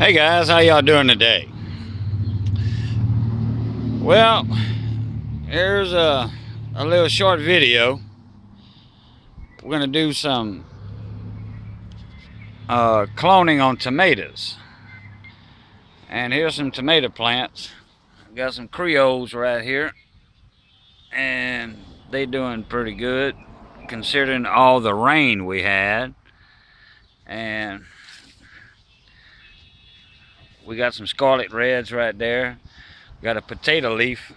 Hey guys, how y'all doing today? Well, here's a little short video. We're gonna do some cloning on tomatoes. And here's some tomato plants. Got some Creoles right here. And they doing pretty good considering all the rain we had. And we got some scarlet reds right there. Got a potato leaf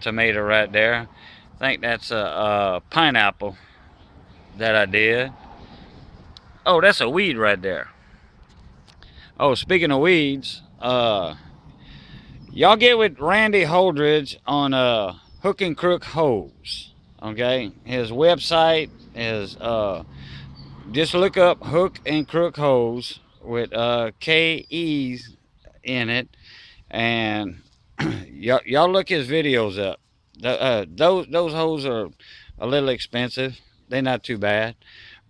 tomato right there. I think that's a pineapple that I did. Oh, that's a weed right there. Oh, speaking of weeds, y'all get with Randy Holdridge on Hooke and Crooke hose. Okay, his website is just look up Hooke and Crooke hose with KE's in it, and y'all look his videos up. Those hoses are a little expensive. They're not too bad,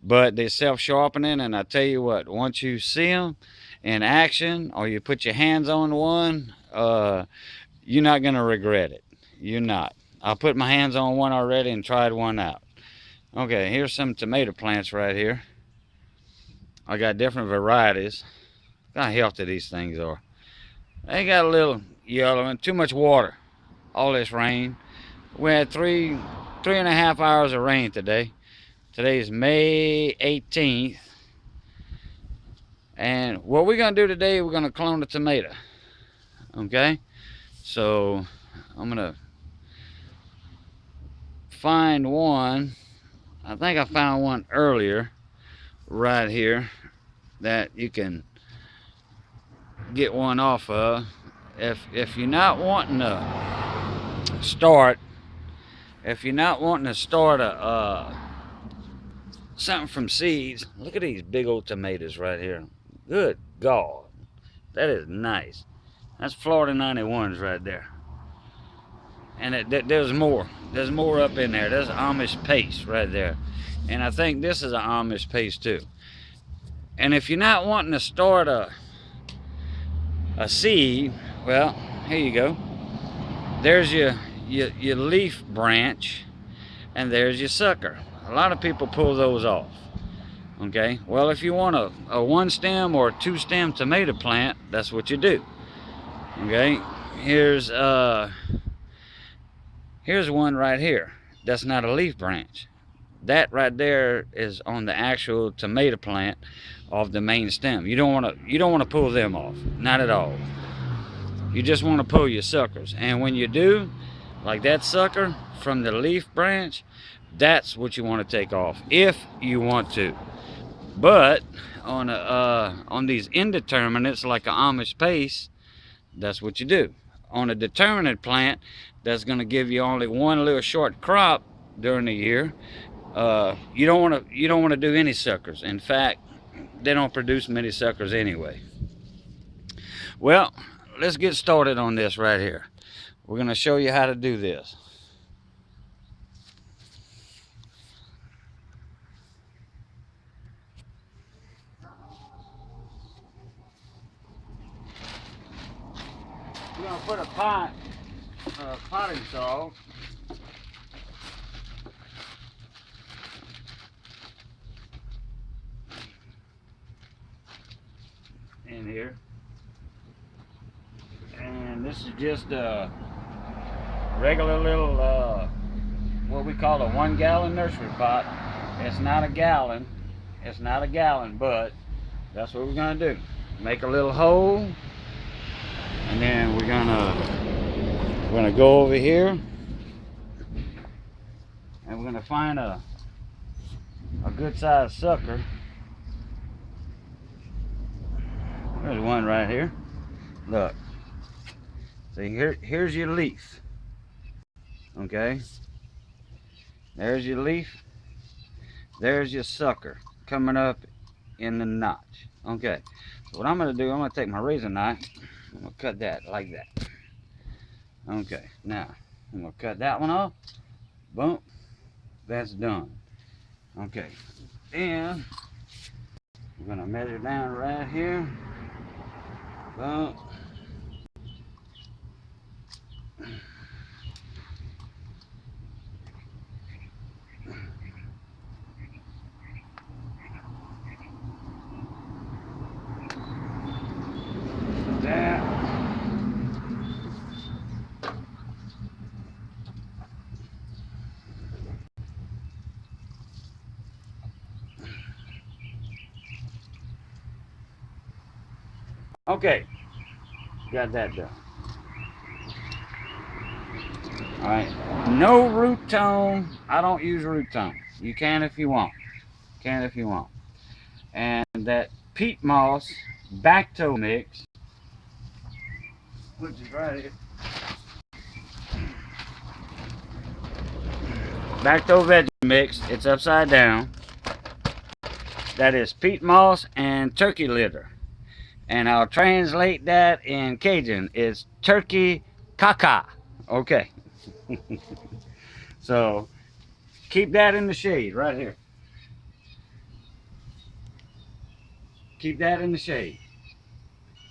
but they're self-sharpening, and I tell you what, once you see them in action or you put your hands on one, you're not going to regret it. You're not. I put my hands on one already and tried one out. Okay, here's some tomato plants right here. I got different varieties. Look how healthy these things are. They got a little yellow and too much water. All this rain. We had three and a half hours of rain today. Today is May 18th. And what we're going to do today, we're going to clone a tomato. Okay? So, I'm going to find one. I think I found one earlier right here that you can get one off of. If you're not wanting to start, something from seeds, look at these big old tomatoes right here. Good God, that is nice. That's Florida 91s right there. And there's more. There's more up in there. There's Amish paste right there. And I think this is an Amish paste too. And if you're not wanting to start a seed, well, here you go. There's your leaf branch, and there's your sucker. A lot of people pull those off. Okay, well, if you want a one stem or two stem tomato plant, that's what you do. Okay, here's one right here. That's not a leaf branch. That right there is on the actual tomato plant of the main stem. You don't want to pull them off, not at all. You just want to pull your suckers, and when you do, like that sucker from the leaf branch, that's what you want to take off if you want to. But on these indeterminates like an Amish paste, that's what you do. On a determinate plant that's going to give you only one little short crop during the year, you don't want to do any suckers. In fact, they don't produce many suckers anyway. Well, let's get started on this right here. We're going to show you how to do this. We're going to put a potting soil in here. And this is just a regular little, what we call a 1 gallon nursery pot. It's not a gallon. It's not a gallon, but that's what we're going to do. Make a little hole. And then we're gonna go over here, and we're gonna find a good sized sucker. There's one right here. Look. See, here's your leaf. Okay. There's your leaf. There's your sucker coming up in the notch. Okay. So what I'm gonna do, I'm gonna take my razor knife. I'm going to cut that like that. Okay, now I'm going to cut that one off. Boom. That's done. Okay, and we're going to measure down right here. Bump. That. Okay, got that done. All right, no root tone. I don't use root tone. You can if you want. Can if you want. And that peat moss Bacto mix, which is right here. Bacto veggie mix. It's upside down. That is peat moss and turkey litter. And I'll translate that in Cajun. It's turkey caca. Okay. So keep that in the shade right here. Keep that in the shade.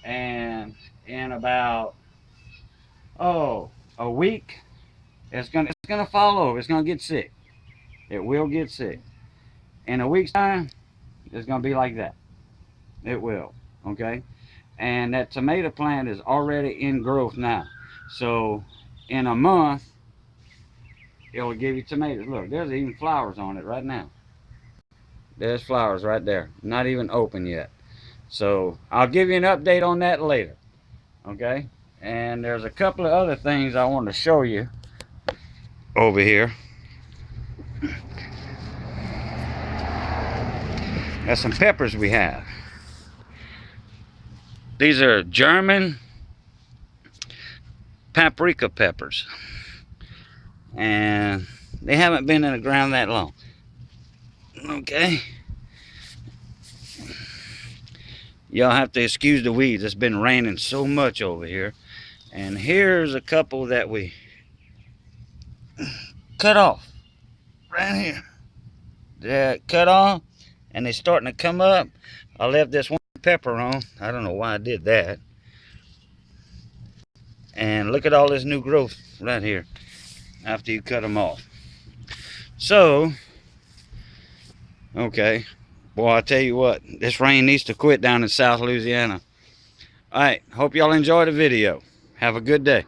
And in about a week, it's gonna fall over. It's gonna get sick. It will get sick. In a week's time, it's gonna be like that. It will. Okay. And that tomato plant is already in growth now. So in a month, it will give you tomatoes. Look, there's even flowers on it right now. There's flowers right there. Not even open yet. So I'll give you an update on that later. Okay? And there's a couple of other things I want to show you over here. That's some peppers we have. These are German paprika peppers. And they haven't been in the ground that long. Okay? Y'all have to excuse the weeds. It's been raining so much over here. And here's a couple that we cut off. Right here. They're cut off. And they're starting to come up. I left this one pepper on. I don't know why I did that. And look at all this new growth right here after you cut them off. So, okay. Boy, I tell you what, this rain needs to quit down in South Louisiana. All right, hope y'all enjoy the video. Have a good day.